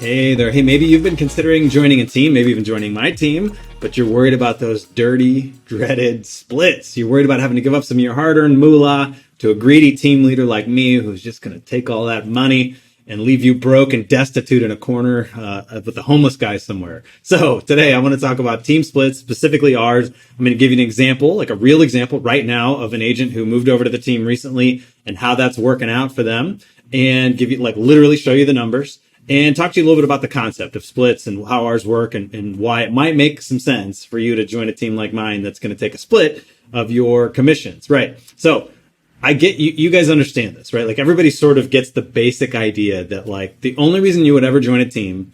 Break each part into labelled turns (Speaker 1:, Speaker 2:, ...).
Speaker 1: Hey there. Hey, maybe you've been considering joining a team, maybe even joining my team, but you're worried about those dirty, dreaded splits. You're worried about having to give up some of your hard-earned moolah to a greedy team leader like me who's just going to take all that money and leave you broke and destitute in a corner with a homeless guy somewhere. So today I want to talk about team splits, specifically ours. I'm going to give you an example, like a real example right now of an agent who moved over to the team recently and how that's working out for them, and give you, like, literally show you the numbers and talk to you a little bit about the concept of splits and how ours work and why it might make some sense for you to join a team like mine that's going to take a split of your commissions, right? So I get you guys understand this, right? Like, everybody sort of gets the basic idea that, like, the only reason you would ever join a team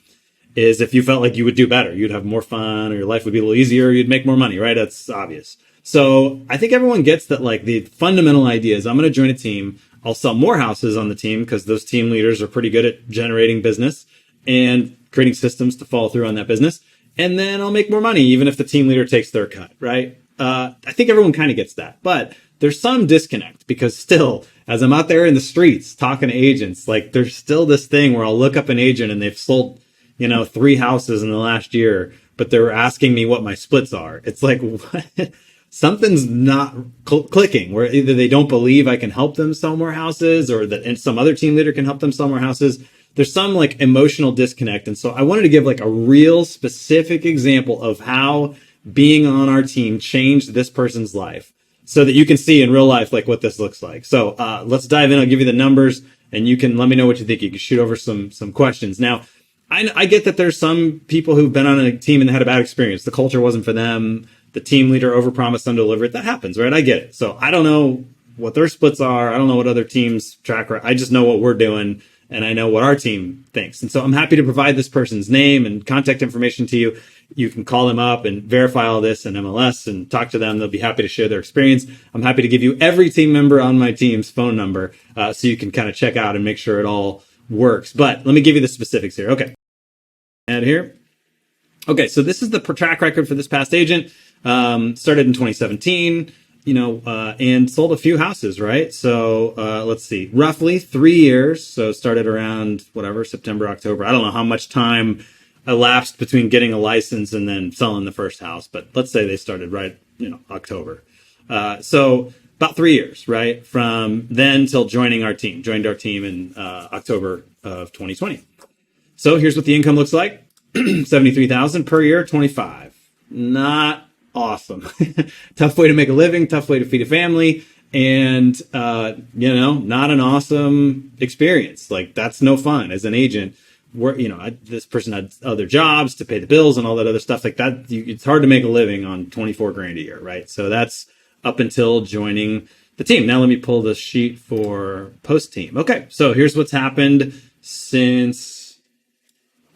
Speaker 1: is if you felt like you would do better. You'd have more fun, or your life would be a little easier, or you'd make more money, right? That's obvious. So I think everyone gets that, like, the fundamental idea is I'm going to join a team. I'll sell more houses on the team because those team leaders are pretty good at generating business and creating systems to follow through on that business. And then I'll make more money, even if the team leader takes their cut, right? I think everyone kind of gets that. But there's some disconnect because still, as I'm out there in the streets talking to agents, like, there's still this thing where I'll look up an agent and they've sold, 3 houses in the last year, but they're asking me what my splits are. It's like, what? Something's not clicking, where either they don't believe I can help them sell more houses, or that some other team leader can help them sell more houses. There's some, like, emotional disconnect. And so I wanted to give, like, a real specific example of how being on our team changed this person's life so that you can see in real life, like, what this looks like. So let's dive in. I'll give you the numbers and you can let me know what you think. You can shoot over some questions. Now, I get that there's some people who've been on a team and had a bad experience. The culture wasn't for them. The team leader overpromised, undelivered. That happens, right? I get it. So I don't know what their splits are. I don't know what other teams track. I just know what we're doing, and I know what our team thinks. And so I'm happy to provide this person's name and contact information to you. You can call them up and verify all this in MLS and talk to them. They'll be happy to share their experience. I'm happy to give you every team member on my team's phone number so you can kind of check out and make sure it all works. But let me give you the specifics here. Okay. And here. Okay, so this is the track record for this past agent. Started in 2017, and sold a few houses, right? So let's see, roughly 3 years. So started around September, October. I don't know how much time elapsed between getting a license and then selling the first house, but let's say they started right, October. So about 3 years, right? From then till joined our team in October of 2020. So here's what the income looks like. 73,000 per year, 25. Not awesome. Tough way to make a living, tough way to feed a family, and not an awesome experience. Like, that's no fun as an agent. Where this person had other jobs to pay the bills and all that other stuff like that. It's hard to make a living on 24 grand a year, right? So that's up until joining the team. Now let me pull the sheet for post team. Okay, so here's what's happened since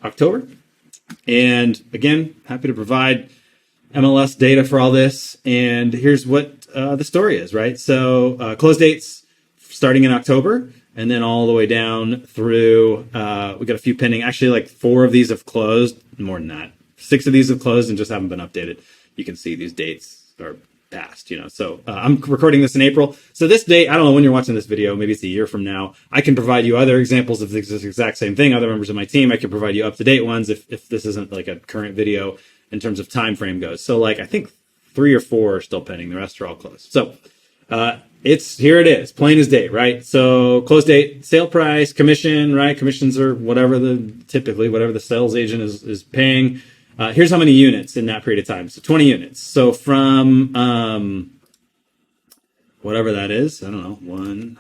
Speaker 1: October. And again, happy to provide MLS data for all this. And here's what the story is, right? So close dates starting in October, and then all the way down through, we got a few pending. Actually, like 4 of these have closed, more than that. 6 of these have closed and just haven't been updated. You can see these dates are past, So I'm recording this in April. So this date, I don't know when you're watching this video, maybe it's a year from now. I can provide you other examples of this exact same thing. Other members of my team, I can provide you up-to-date ones if this isn't like a current video in terms of time frame goes. So, like, I think 3 or 4 are still pending. The rest are all closed. So here it is, plain as day, right? So close date, sale price, commission, right? Commissions are typically whatever the sales agent is paying. Here's how many units in that period of time. So 20 units. So from whatever that is, I don't know, 1,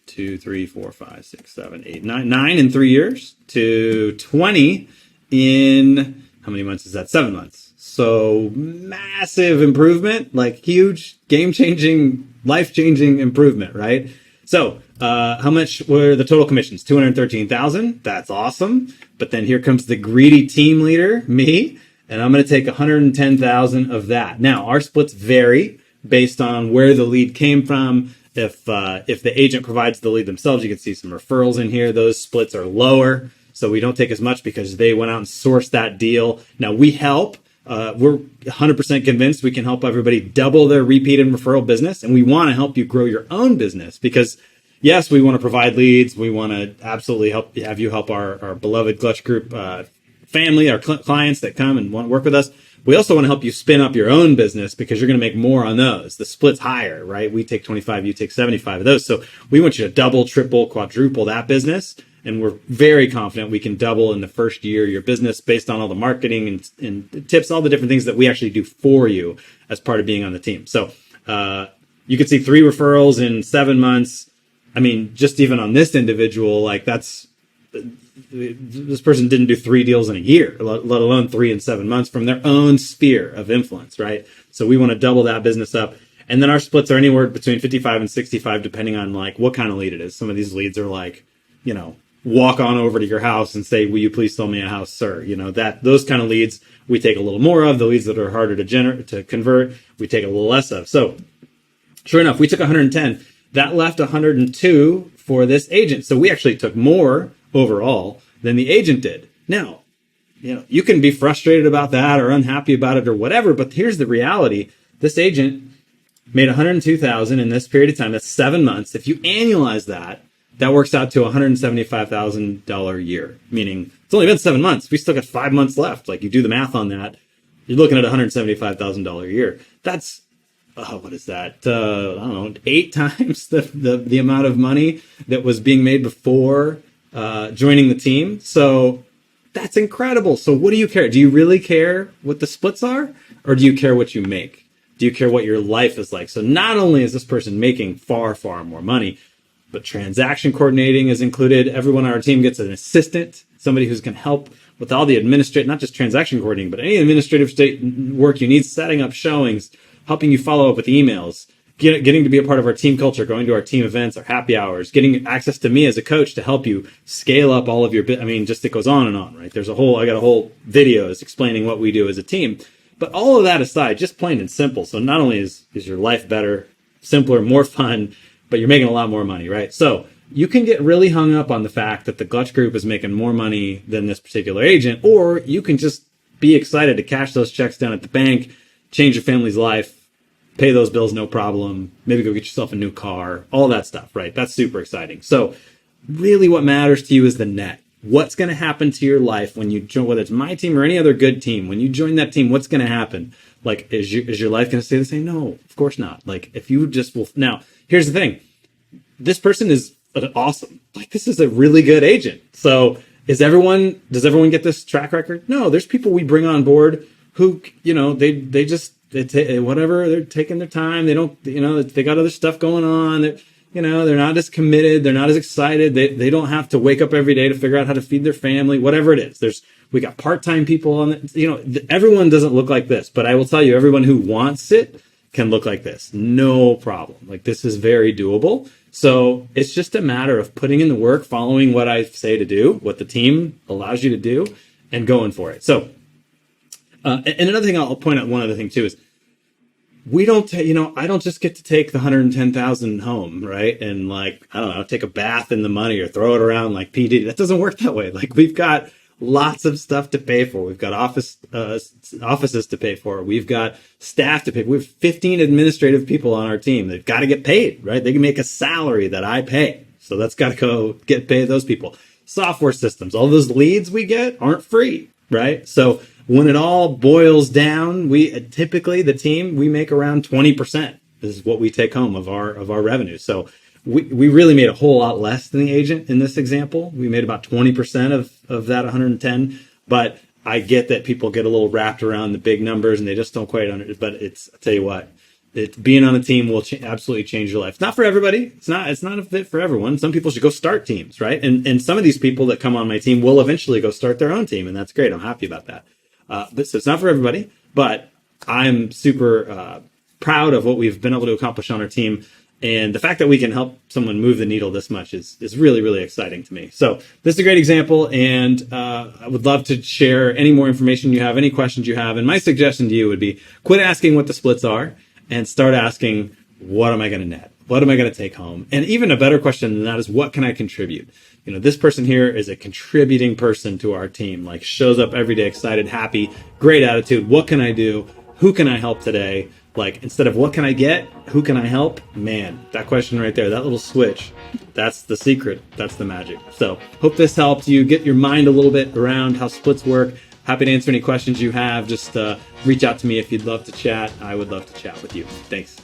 Speaker 1: 2, 3, 4, 5, 6, 7, 8, 9 in 3 years to 20 in, how many months is that? 7 months. So massive improvement, like huge, game-changing, life-changing improvement, right? So how much were the total commissions? 213,000. That's awesome. But then here comes the greedy team leader, me, and I'm going to take 110,000 of that. Now, our splits vary based on where the lead came from. If the agent provides the lead themselves, you can see some referrals in here. Those splits are lower, so we don't take as much because they went out and sourced that deal. Now, we help. We're 100% convinced we can help everybody double their repeat and referral business, and we want to help you grow your own business because yes, we want to provide leads. We want to absolutely have you help our beloved Clutch Group family, our clients that come and want to work with us. We also want to help you spin up your own business because you're going to make more on those. The split's higher, right? We take 25, you take 75 of those. So we want you to double, triple, quadruple that business. And we're very confident we can double in the first year your business based on all the marketing and tips, all the different things that we actually do for you as part of being on the team. So you could see 3 referrals in 7 months. I mean, just even on this individual, like this person didn't do 3 deals in a year, let alone 3 in 7 months from their own sphere of influence, right? So we want to double that business up. And then our splits are anywhere between 55 and 65, depending on like what kind of lead it is. Some of these leads are like, walk on over to your house and say, will you please sell me a house, sir? Those kind of leads we take a little more of. The leads that are harder to convert, we take a little less of. So sure enough, we took 110. That left 102 for this agent. So we actually took more overall than the agent did. Now, you can be frustrated about that or unhappy about it or whatever, but here's the reality. This agent made 102,000 in this period of time. That's 7 months. If you annualize that, that works out to $175,000 a year, meaning it's only been 7 months. We still got 5 months left. Like, you do the math on that, you're looking at $175,000 a year. That's what is that? I don't know, 8 times the amount of money that was being made before joining the team. So that's incredible. So what do you care? Do you really care what the splits are, or do you care what you make? Do you care what your life is like? So not only is this person making far, far more money, but transaction coordinating is included. Everyone on our team gets an assistant, somebody who's going to help with all the administrative, not just transaction coordinating, but any administrative work you need, setting up showings, helping you follow up with emails, getting to be a part of our team culture, going to our team events, our happy hours, getting access to me as a coach to help you scale up all of your, just it goes on and on, right? I got a whole videos explaining what we do as a team. But all of that aside, just plain and simple. So not only is your life better, simpler, more fun, but you're making a lot more money, right? So you can get really hung up on the fact that the Clutch Group is making more money than this particular agent, or you can just be excited to cash those checks down at the bank, change your family's life, pay those bills, no problem. Maybe go get yourself a new car, all that stuff, right? That's super exciting. So really what matters to you is the net. What's going to happen to your life when you join, whether it's my team or any other good team, when you join that team, what's going to happen? Like, is your life going to stay the same? No, of course not. Like, if you just will. Now, here's the thing. This person is awesome. Like, this is a really good agent. So does everyone get this track record? No, there's people we bring on board who, they're taking their time. They don't, they got other stuff going on. They're not as committed. They're not as excited. They don't have to wake up every day to figure out how to feed their family, whatever it is. We got part-time people on it. Everyone doesn't look like this, but I will tell you, everyone who wants it can look like this. No problem. Like, this is very doable. So it's just a matter of putting in the work, following what I say to do, what the team allows you to do, and going for it. So, and another thing I'll point out, one other thing too, is we don't, I don't just get to take the 110,000 home, right? And like, I don't know, take a bath in the money or throw it around like P. Diddy. That doesn't work that way. Like, we've got lots of stuff to pay for. We've got offices to pay for. We've got staff to pay for. We have 15 administrative people on our team. They've got to get paid, right? They can make a salary that I pay. So that's got to go get paid those people. Software systems, all those leads we get aren't free, right? So when it all boils down, we typically, the team, we make around 20% is what we take home of our revenue. So we really made a whole lot less than the agent in this example. We made about 20% of that 110, but I get that people get a little wrapped around the big numbers and they just don't quite understand. But I'll tell you what, being on a team will absolutely change your life. It's not for everybody. It's not a fit for everyone. Some people should go start teams, right? And some of these people that come on my team will eventually go start their own team, and that's great. I'm happy about that. But so it's not for everybody, but I'm super proud of what we've been able to accomplish on our team. And the fact that we can help someone move the needle this much is really, really exciting to me. So this is a great example, and I would love to share any more information you have, any questions you have. And my suggestion to you would be quit asking what the splits are and start asking, what am I going to net? What am I going to take home? And even a better question than that is, what can I contribute? This person here is a contributing person to our team, like shows up every day, excited, happy, great attitude. What can I do? Who can I help today? Like, instead of what can I get, who can I help? Man, that question right there, that little switch, that's the secret. That's the magic. So hope this helped you get your mind a little bit around how splits work. Happy to answer any questions you have. Just reach out to me if you'd love to chat. I would love to chat with you. Thanks.